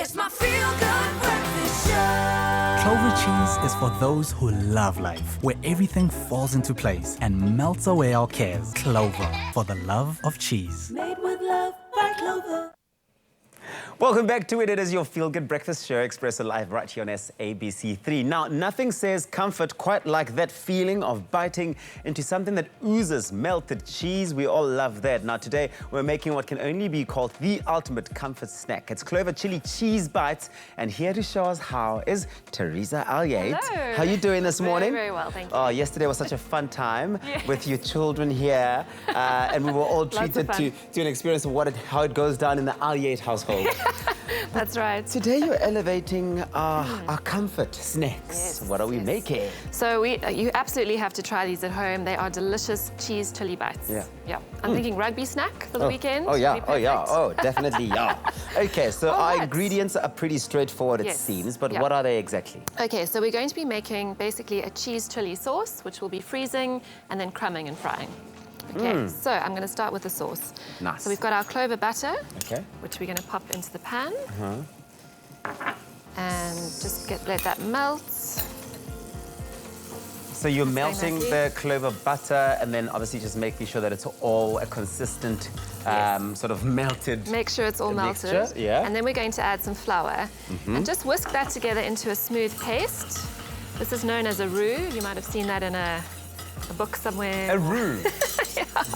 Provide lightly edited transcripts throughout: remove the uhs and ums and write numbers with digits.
It's my feel-good breakfast show. Clover cheese is for those who love life, where everything falls into place and melts away our cares. Clover, for the love of cheese. Made with love by Clover. Welcome back to it. It is your feel-good breakfast show, Expresso Live, right here on SABC3. Now, nothing says comfort quite like that feeling of biting into something that oozes melted cheese. We all love that. Now, today, we're making what can only be called the ultimate comfort snack. It's Clover Chilli Cheese Bites, and here to show us how is Teresa Alyate. Hello. How are you doing this morning? Very well, thank you. Oh, yesterday was such a fun time Yes. with your children here, and we were all treated fun. to an experience of how it goes down in the Alyate household. That's right. Today you're elevating our comfort snacks. Yes, What are we yes. making? So you absolutely have to try these at home. They are delicious cheese chili bites. Yeah. I'm thinking rugby snack for the weekend. Oh Would yeah, be oh yeah, perfect. oh definitely yeah. Okay, so All our right. ingredients are pretty straightforward it Yes, seems, but yeah. what are they exactly? Okay, so we're going to be making basically a cheese chili sauce, which will be freezing and then crumbing and frying. Okay, so I'm going to start with the sauce. Nice. So we've got our clover butter, Okay. which we're going to pop into the pan. And just let that melt. So you're Very melting nicely. the clover butter and then obviously just making sure that it's all a consistent Yes. sort of melted Make sure it's all mixture, melted. yeah. And then we're going to add some flour. And just whisk that together into a smooth paste. This is known as a roux. You might have seen that in a book somewhere. a roux.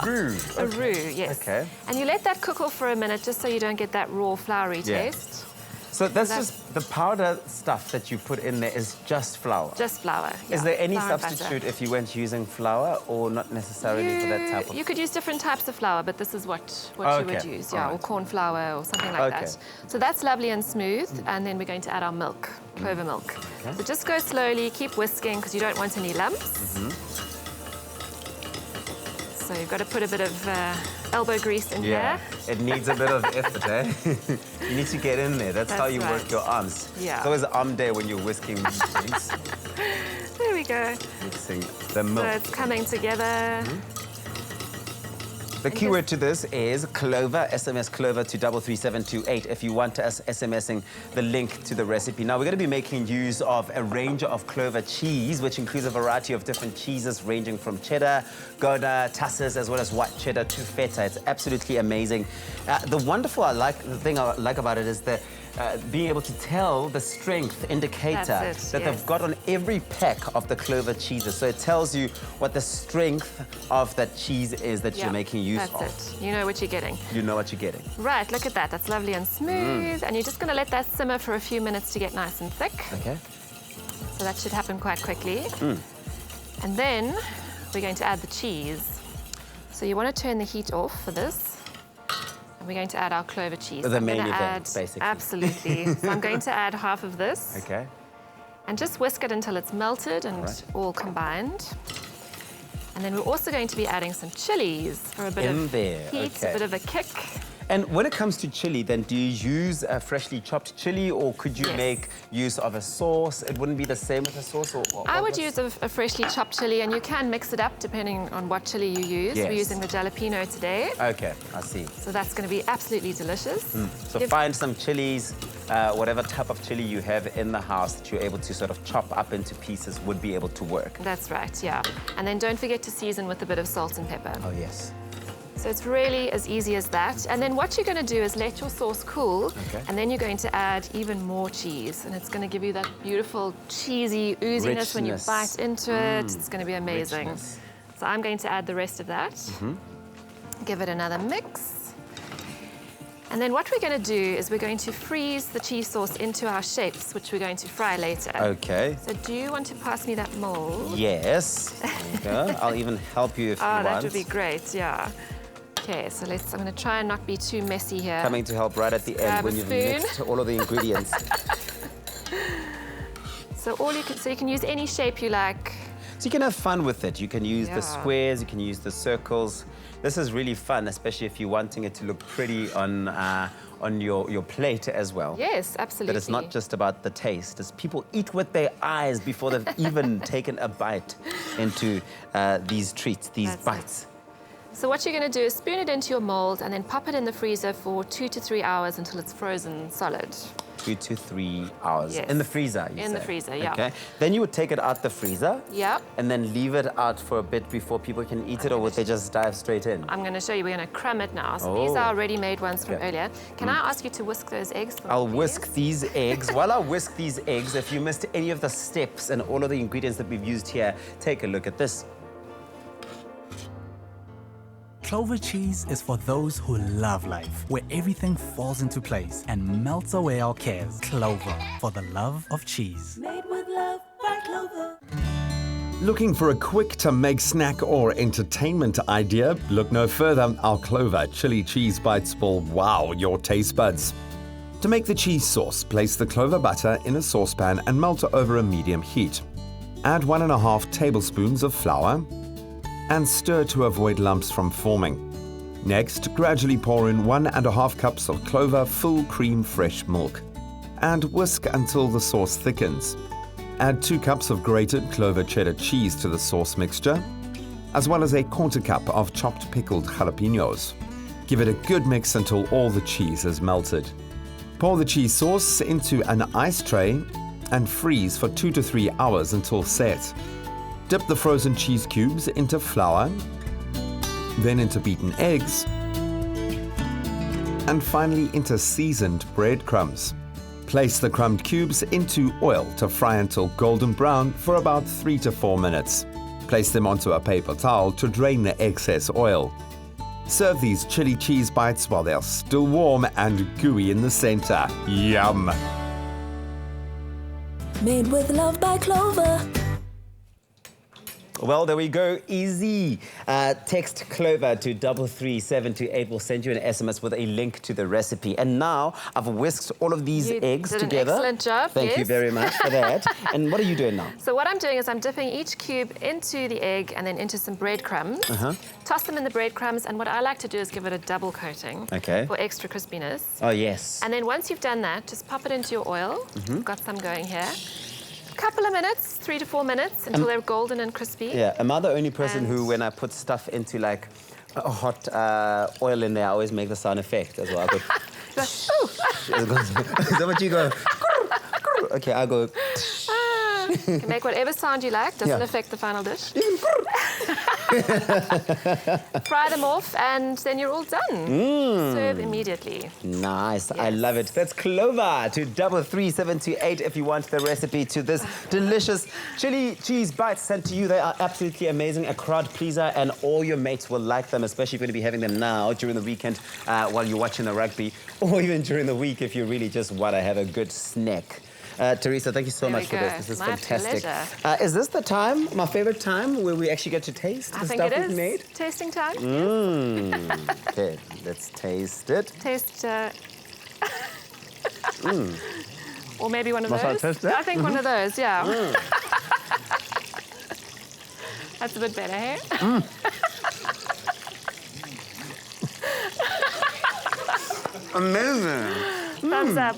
Roux. A roux, yes. Okay. And you let that cook off for a minute just so you don't get that raw floury Yeah. taste. So that's that's- just the powder stuff that you put in there is just flour. Just flour. Is yeah, there any flour and butter. substitute if you weren't using flour or not necessarily for that type of? You could use different types of flour, but this is what you would Okay, use, all yeah, right. or corn flour or something like Okay. that. So that's lovely and smooth, and then we're going to add our milk, clover milk. So just go slowly, keep whisking because you don't want any lumps. So you've got to put a bit of elbow grease in Yeah, here. it needs a bit of effort, eh? You need to get in there. That's how That's you work right. your arms. Yeah. It's always arm day when you're whisking these things, There we go. mixing the So milk. it's coming together. The keyword to this is Clover, SMS Clover to 33728 if you want us SMSing the link to the recipe. Now, we're going to be making use of a range of Clover cheese, which includes a variety of different cheeses ranging from cheddar, Gouda, Tussers, as well as white cheddar to feta. It's absolutely amazing. The thing I like about it is the being able to tell the strength indicator That's it, that yes. they've got on every pack of the Clover cheeses. So it tells you what the strength of that cheese is that you're making use of. That's it. You know what you're getting. You know what you're getting. Right, look at that. That's lovely and smooth. And you're just going to let that simmer for a few minutes to get nice and thick. Okay. So that should happen quite quickly. And then we're going to add the cheese. So you want to turn the heat off for this. And we're going to add our clover cheese. The I'm main gonna event, add, basically. Absolutely. So I'm going to add half of this. Okay. And just whisk it until it's melted and Right. all combined. And then we're also going to be adding some chilies for a bit In of there, heat, okay. a bit of a kick. And when it comes to chili, then do you use a freshly chopped chili or could you Yes. make use of a sauce? It wouldn't be the same with a sauce? Or I would use a freshly chopped chili, and you can mix it up depending on what chili you use. Yes. We're using the jalapeno today, Okay, I see. so that's going to be absolutely delicious. So find some chilies, whatever type of chili you have in the house that you're able to sort of chop up into pieces would be able to work. That's right, yeah. And then don't forget to season with a bit of salt and pepper. Oh, yes. So it's really as easy as that. And then what you're going to do is let your sauce cool, Okay. and then you're going to add even more cheese. And it's going to give you that beautiful cheesy ooziness when you Richness. bite into it. It's going to be amazing. Richness. So I'm going to add the rest of that. Give it another mix. And then what we're going to do is we're going to freeze the cheese sauce into our shapes, which we're going to fry later. Okay. So do you want to pass me that mold? Yes. There you go. I'll even help you if you Oh, want. that would be great, yeah. Okay, so I'm going to try and not be too messy here. Coming to help right at the end Grab when a you've spoon. mixed all of the ingredients. So you can use any shape you like. So you can have fun with it. You can use Yeah. the squares, you can use the circles. This is really fun, especially if you're wanting it to look pretty on your plate as well. Yes, absolutely. That it's not just about the taste. It's people eat with their eyes before they've even taken a bite into these treats, these That's bites. So what you're going to do is spoon it into your mold and then pop it in the freezer for 2 to 3 hours until it's frozen solid. 2 to 3 hours. Yes. In the freezer, you In the say? freezer, yeah. Okay. Then you would take it out the freezer. Yep. And then leave it out for a bit before people can eat it, or would they just dive straight in? I'm going to show you. We're going to crumb it now. So these Oh. are ready-made ones from Okay. earlier. Can I ask you to whisk those eggs for me, I'll please? whisk these eggs. While I whisk these eggs, if you missed any of the steps and all of the ingredients that we've used here, take a look at this. Clover cheese is for those who love life, where everything falls into place and melts away our cares. Clover, for the love of cheese. Made with love by Clover. Looking for a quick-to-make snack or entertainment idea? Look no further. Our Clover Chilli cheese bites will wow your taste buds. To make the cheese sauce, place the clover butter in a saucepan and melt over a medium heat. Add 1.5 tablespoons of flour and stir to avoid lumps from forming. Next, gradually pour in 1.5 cups of Clover full cream fresh milk and whisk until the sauce thickens. Add 2 cups of grated Clover cheddar cheese to the sauce mixture, as well as a 1/4 cup of chopped pickled jalapenos. Give it a good mix until all the cheese is melted. Pour the cheese sauce into an ice tray and freeze for 2 to 3 hours until set. Dip the frozen cheese cubes into flour, then into beaten eggs, and finally into seasoned breadcrumbs. Place the crumbed cubes into oil to fry until golden brown for about 3 to 4 minutes. Place them onto a paper towel to drain the excess oil. Serve these chili cheese bites while they're still warm and gooey in the center. Yum! Made with love by Clover. Well, there we go. Easy. Text Clover to 33728. We'll send you an SMS with a link to the recipe. And now I've whisked all of these You eggs did an together. excellent job, Thank you yes. very much for that. And what are you doing now? So what I'm doing is I'm dipping each cube into the egg and then into some breadcrumbs. Toss them in the breadcrumbs, and what I like to do is give it a double coating Okay. for extra crispiness. Oh, yes. And then once you've done that, just pop it into your oil. Got some going here. Couple of minutes, 3 to 4 minutes, until they're golden and crispy. Yeah, am I the only person who, And- when I put stuff into like a hot oil in there, I always make the sound effect as well? I go, is that what you go? Okay, I go. You can make whatever sound you like, doesn't Yeah. affect the final dish. Fry them off, and then you're all done. Serve immediately. Nice, I Yes. love it. That's Clover to 33728 if you want the recipe to this delicious chili cheese bites sent to you. They are absolutely amazing, a crowd pleaser, and all your mates will like them, especially if you're going to be having them now during the weekend while you're watching the rugby, or even during the week if you really just want to have a good snack. Teresa, thank you so There we much for go. this. This is My fantastic. pleasure. Is this the time, my favorite time, where we actually get to taste I the think stuff it we've is. made? Tasting time. Okay, let's taste it. Taste. Or maybe one of Must I those. taste that? I think one of those, yeah. That's a bit better, hey? Amazing. Thumbs up.